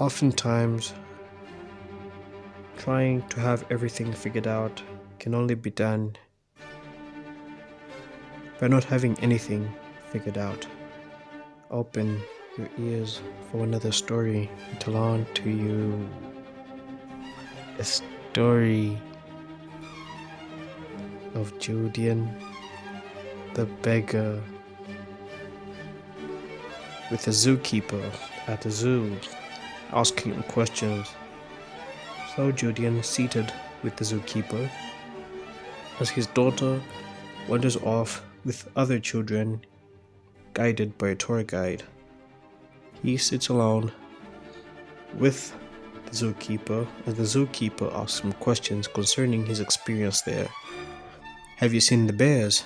Oftentimes, trying to have everything figured out can only be done by not having anything figured out. Open your ears for another story to tell on to you. A story of Judean, the beggar, with a zookeeper at the zoo asking him questions. So Judean seated with the zookeeper as his daughter wanders off with other children guided by a tour guide. He sits alone with the zookeeper as the zookeeper asks him questions concerning his experience there. Have you seen the bears?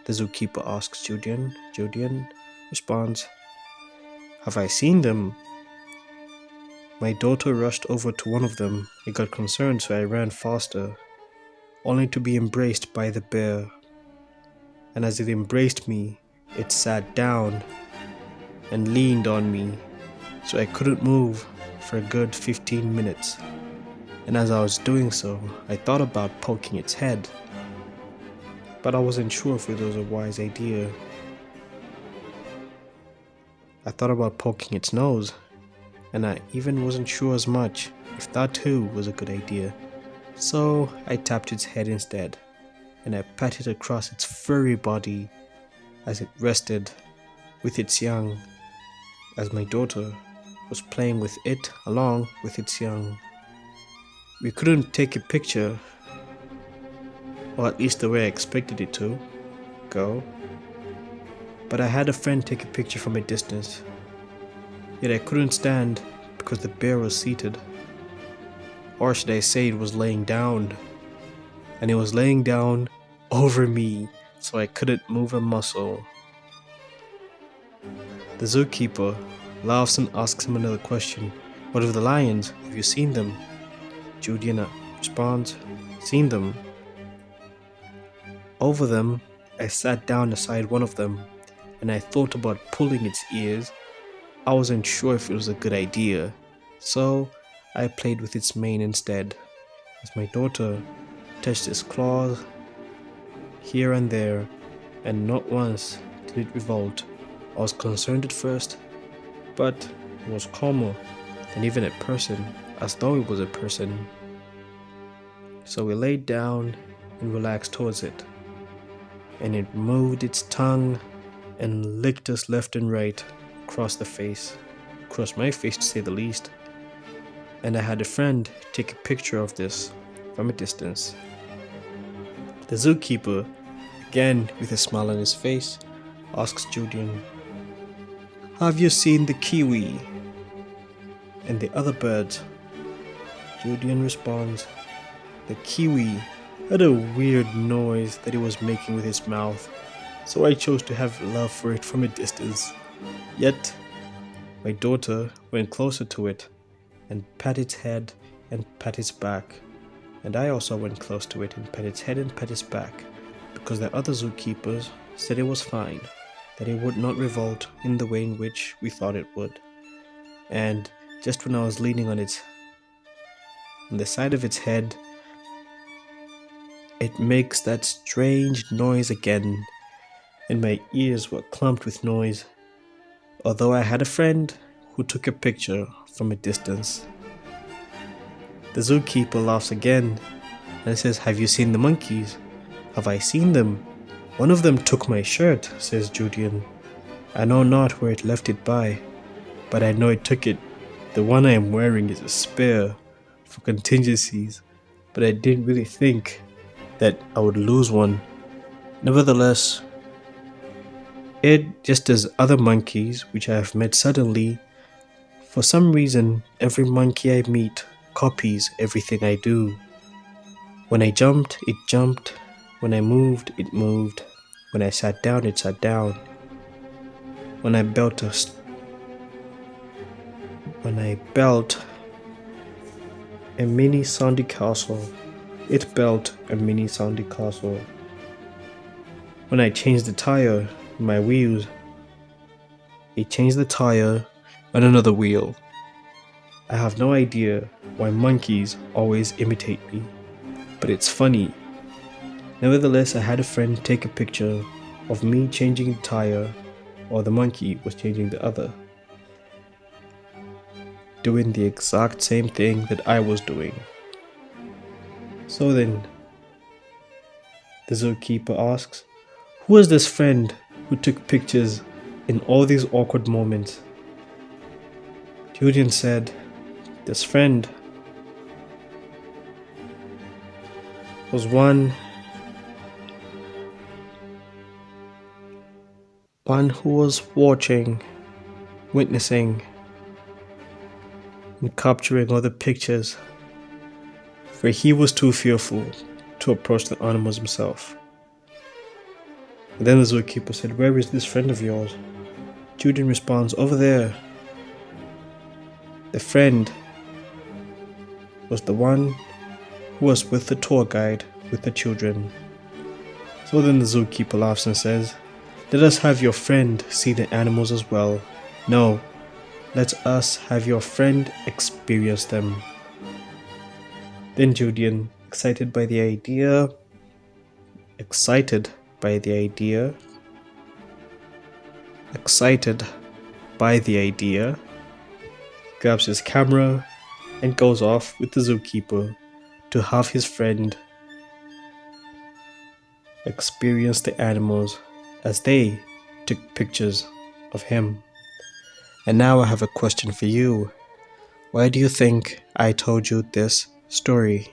The zookeeper asks Judean. Judean responds, have I seen them? My daughter rushed over to one of them. I got concerned, so I ran faster, only to be embraced by the bear. And as it embraced me, it sat down and leaned on me, so I couldn't move for a good 15 minutes. And as I was doing so, I thought about poking its head, but I wasn't sure if it was a wise idea. I thought about poking its nose, and I even wasn't sure as much if that too was a good idea. So I tapped its head instead, and I patted across its furry body as it rested with its young, as my daughter was playing with it along with its young. We couldn't take a picture, or at least the way I expected it to go, but I had a friend take a picture from a distance. Yet I couldn't stand because the bear was seated, or should I say it was laying down, and it was laying down over me, so I couldn't move a muscle. The zookeeper laughs and asks him another question. What of the lions? Have you seen them? Judean responds, seen them. Over them, I sat down beside one of them, and I thought about pulling its ears. I wasn't sure if it was a good idea, so I played with its mane instead, as my daughter touched its claws here and there, and not once did it revolt. I was concerned at first, but it was calmer than even a person, as though it was a person. So we laid down and relaxed towards it, and it moved its tongue and licked us left and right across the face, across my face to say the least. And I had a friend take a picture of this from a distance. The zookeeper, again with a smile on his face, asks Judean, have you seen the kiwi and the other birds? Judean responds, the kiwi had a weird noise that it was making with its mouth, so I chose to have love for it from a distance. Yet, my daughter went closer to it and pat its head and pat its back, and I also went close to it and pat its head and pat its back, because the other zookeepers said it was fine, that it would not revolt in the way in which we thought it would. And just when I was leaning on the side of its head, it makes that strange noise again, and my ears were clumped with noise, although I had a friend who took a picture from a distance. The zookeeper laughs again and says, have you seen the monkeys? Have I seen them? One of them took my shirt, says Judean. I know not where it left it by, but I know it took it. The one I am wearing is a spare for contingencies, but I didn't really think that I would lose one. Nevertheless, it, just as other monkeys which I have met suddenly, for some reason every monkey I meet copies everything I do. When I jumped, it jumped. When I moved, it moved. When I sat down, it sat down. When I built a mini sandy castle, it built a mini sandy castle. When I changed the tire in my wheels, it changed the tire on another wheel. I have no idea why monkeys always imitate me, but it's funny. Nevertheless, I had a friend take a picture of me changing the tire while the monkey was changing the other, doing the exact same thing that I was doing. So then, the zookeeper asks, "Who is this friend who took pictures in all these awkward moments?" Judean said, "This friend was one who was watching, witnessing, and capturing all the pictures, for he was too fearful to approach the animals himself." And then the zookeeper said, "Where is this friend of yours?" Judean responds, "Over there." The friend was the one who was with the tour guide with the children. So then the zookeeper laughs and says, "Let us have your friend see the animals as well. No, let us have your friend experience them." Then Judean, excited by the idea, excited by the idea, grabs his camera and goes off with the zookeeper to have his friend experience the animals as they took pictures of him. And now I have a question for you. Why do you think I told you this story?